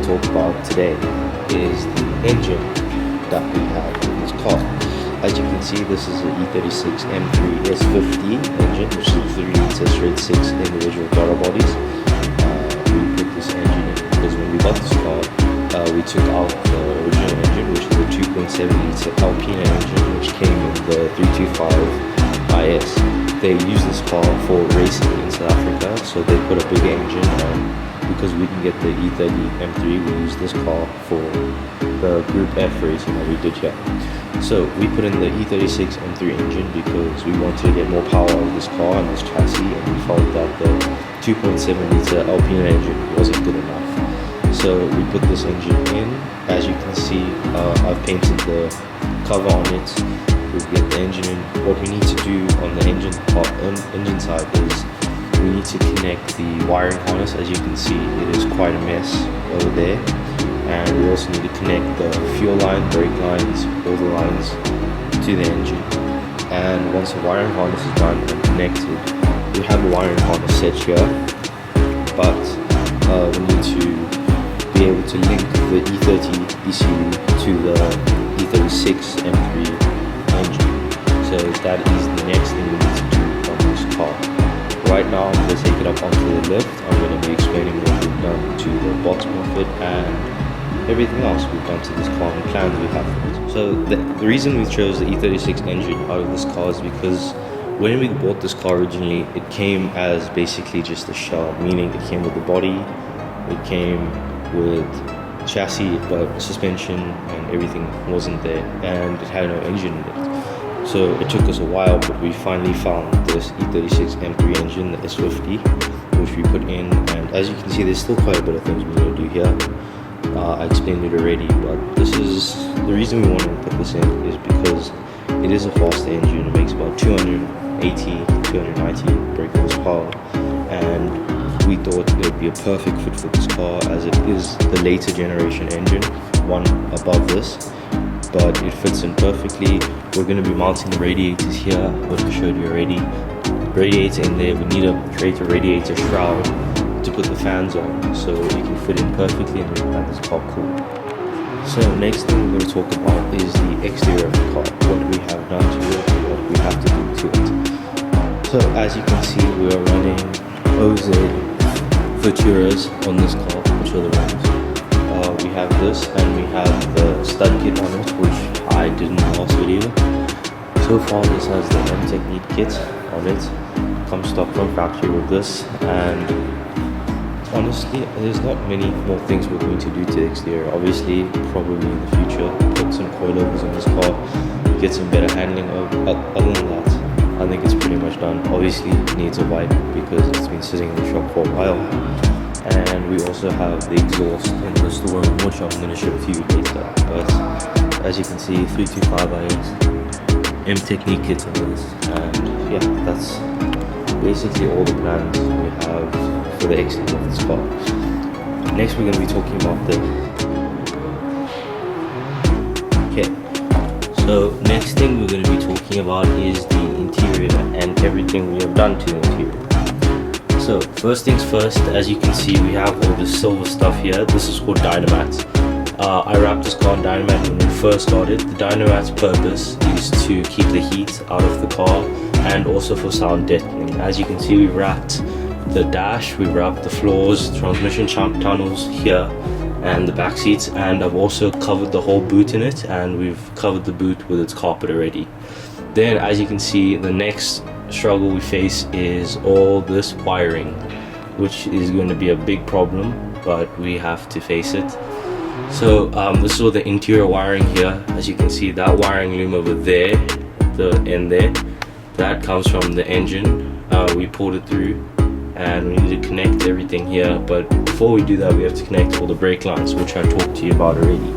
to talk about today is the engine that we have in this car. As you can see, this is an E36 M3 S50 engine, which is a 3-litre straight 6 individual throttle bodies. We put this engine in because when we got this car, we took out the original engine, which is a 2.7-litre Alpina engine, which came in the 325 IS. They use this car for racing in South Africa, so they put a bigger engine on. Because we didn't get the E30 M3, we used this car for the Group F racing that we did here. So we put in the E36 M3 engine because we wanted to get more power out of this car and this chassis, and we felt that the 2.7-litre Alpina engine wasn't good enough. So we put this engine in. As you can see, I've painted the cover on it. We get the engine in. What we need to do on the engine side is we need to connect the wiring harness. As you can see, it is quite a mess over there. And we also need to connect the fuel line, brake lines, all the lines to the engine. And once the wiring harness is done and connected, we have a wiring harness set here, but we need to be able to link the E30 ECU to the E36 M3 engine. So that is the next thing we need to do on this car. Right now, I'm going to take it up onto the lift. I'm going to be explaining what we've done to the bottom of it and everything else we've done to this car and plans we have for it. So the reason we chose the E36 engine out of this car is because when we bought this car originally, it came as basically just a shell, meaning it came with the body, it came with chassis, but suspension and everything wasn't there, and it had no engine in it. So it took us a while, but we finally found this E36 M3 engine, the S50, which we put in. And as you can see, there's still quite a bit of things we're going to do here. I explained it already, but this is the reason we wanted to put this in is because it is a fast engine. It makes about 280, 290 brake horsepower, and we thought it would be a perfect fit for this car as it is the later generation engine, one above this. But it fits in perfectly. We're going to be mounting the radiators here, which I showed you already. Radiator in there, we need to create a radiator shroud to put the fans on so it can fit in perfectly and make this car cool. So next thing we're going to talk about is the exterior of the car, what we have done to it and what we have to do to it. So as you can see, we are running OZ Futuras on this car, which are the rims. We have this and we have the stud kit on it, which I did in the last video. So far this has the M Technique kit on it, comes stock from factory with this, and honestly there's not many more things we're going to do to the exterior. Obviously, probably in the future, put some coilovers on this car, get some better handling of. Other than that, I think it's pretty much done. Obviously it needs a wipe because it's been sitting in the shop for a while. And we also have the exhaust in the storeroom, which I'm going to show to you later. But as you can see, 325 IS, M Technique kits on this, and yeah, that's basically all the plans we have for the exterior of this car. Next, we're going to be talking about the. Okay, so next thing we're going to be talking about is the interior and everything we have done to the interior. So first things first, as you can see, we have all this silver stuff here. This is called Dynamat. I wrapped this car in Dynamat when we first started. The Dynamat's purpose is to keep the heat out of the car and also for sound deadening. As you can see, we wrapped the dash, we wrapped the floors, transmission tunnels here, and the back seats, and I've also covered the whole boot in it, and we've covered the boot with its carpet already. Then as you can see, the next struggle we face is all this wiring, which is going to be a big problem, but we have to face it. So this is all the interior wiring here. As you can see, that wiring loom over there, the end there, that comes from the engine. We pulled it through and we need to connect everything here, but before we do that, we have to connect all the brake lines, which I talked to you about already.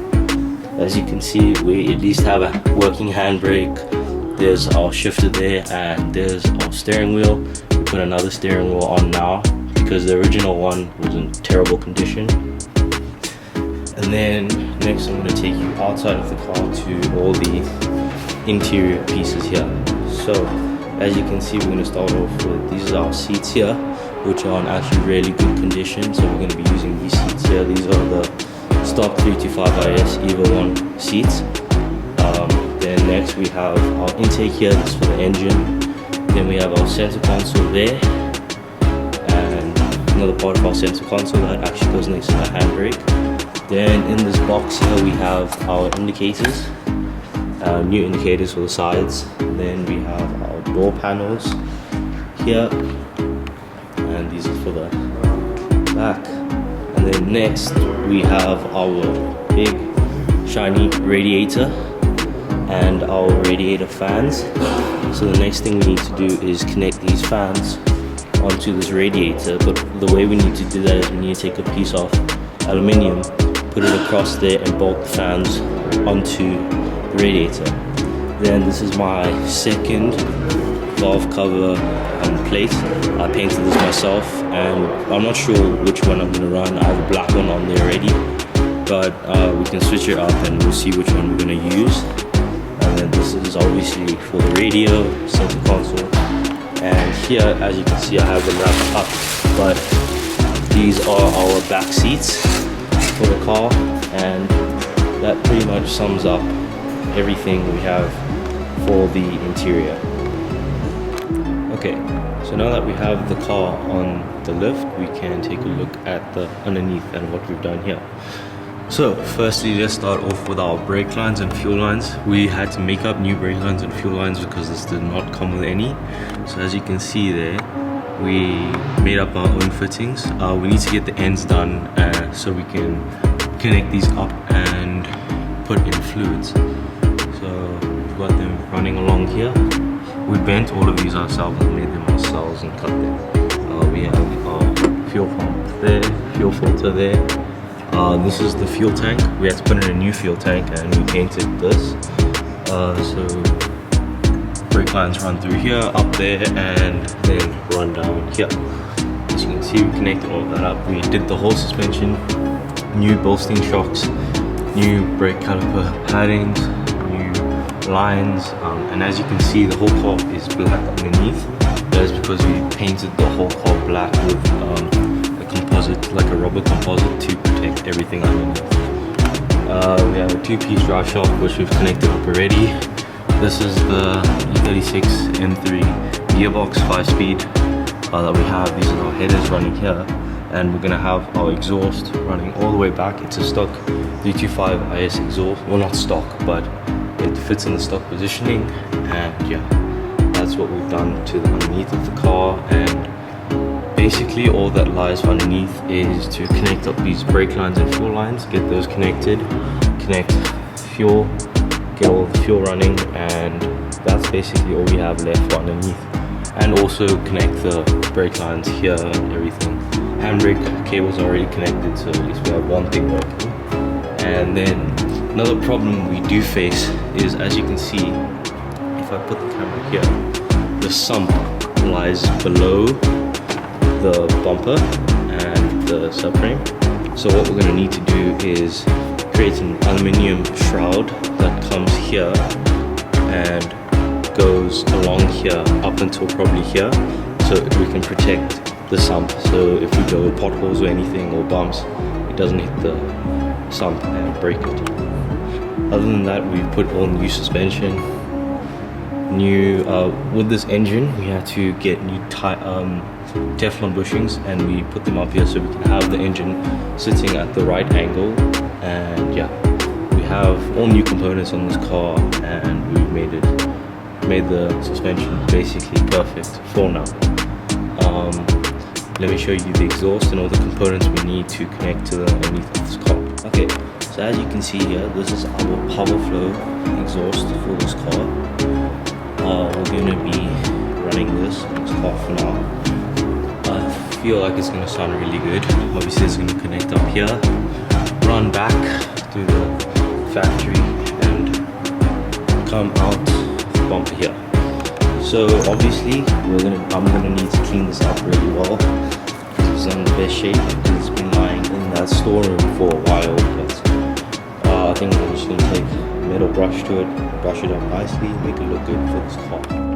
As you can see, we at least have a working handbrake. There's our shifter there, and there's our steering wheel. We put another steering wheel on now because the original one was in terrible condition. And then next I'm going to take you outside of the car to all the interior pieces here. So as you can see, we're going to start off with, these are our seats here, which are in actually really good condition. So we're going to be using these seats here. These are the stock 325 IS EVO 1 seats. Then next we have our intake here, this is for the engine. Then we have our center console there, and another part of our center console that actually goes next to the handbrake. Then in this box here we have our indicators, new indicators for the sides. Then we have our door panels here, and these are for the back. And then next we have our big shiny radiator and our radiator fans. So the next thing we need to do is connect these fans onto this radiator, but the way we need to do that is we need to take a piece of aluminium, put it across there and bolt the fans onto the radiator. Then this is my second valve cover plate. I painted this myself and I'm not sure which one I'm going to run. I have a black one on there already, but we can switch it up and we'll see which one we're going to use. And then this is obviously for the radio, center console, and here as you can see I have them wrapped up, but these are our back seats for the car, and that pretty much sums up everything we have for the interior. Okay, so now that we have the car on the lift, we can take a look at the underneath and what we've done here. So firstly, let's start off with our brake lines and fuel lines. We had to make up new brake lines and fuel lines because this did not come with any. So as you can see there, we made up our own fittings. We need to get the ends done so we can connect these up and put in fluids. So we've got them running along here. We bent all of these ourselves and made them ourselves and cut them. We have our fuel pump there, fuel filter there. This is the fuel tank. We had to put in a new fuel tank and we painted this. So brake lines run through here, up there, and then run down here. As you can see, we connected all of that up. We did the whole suspension, new bolstering shocks, new brake caliper paddings, new lines, and as you can see, the whole car is black underneath. That is because we painted the whole car black with a composite, like a rubber composite, to protect everything underneath. We have a 2-piece drive shaft which we've connected up already. This is the E36 M3 gearbox 5-speed that we have. These are our headers running here, and we're gonna have our exhaust running all the way back. It's a stock 325 IS exhaust. Well, not stock, but it fits in the stock positioning, and yeah, that's what we've done to the underneath of the car. And basically all that lies underneath is to connect up these brake lines and fuel lines, get those connected, connect fuel, get all the fuel running, and that's basically all we have left for underneath. And also connect the brake lines here and everything. Handbrake cables are already connected, so at least we have one thing working. And then another problem we do face is, as you can see, if I put the camera here, the sump lies below the bumper and the subframe. So what we're going to need to do is create an aluminium shroud that comes here and goes along here up until probably here, so we can protect the sump. So if we go with potholes or anything or bumps, it doesn't hit the sump and break it. Other than that, we've put all new suspension, new with this engine we had to get new Teflon bushings, and we put them up here so we can have the engine sitting at the right angle. And yeah, we have all new components on this car, and we've made the suspension basically perfect for now. Let me show you the exhaust and all the components we need to connect to the underneath of this car. Okay, so as you can see here, this is our power flow exhaust for this car. We're going to be running this in this car for now. I feel like it's going to sound really good. Obviously it's going to connect up here, run back to the factory, and come out the bumper here. So obviously I'm gonna need to clean this up really well because it's in the best shape, because it's been lying in that storeroom for a while. But I think I'm just gonna take a metal brush to it, brush it up nicely, make it look good for this car.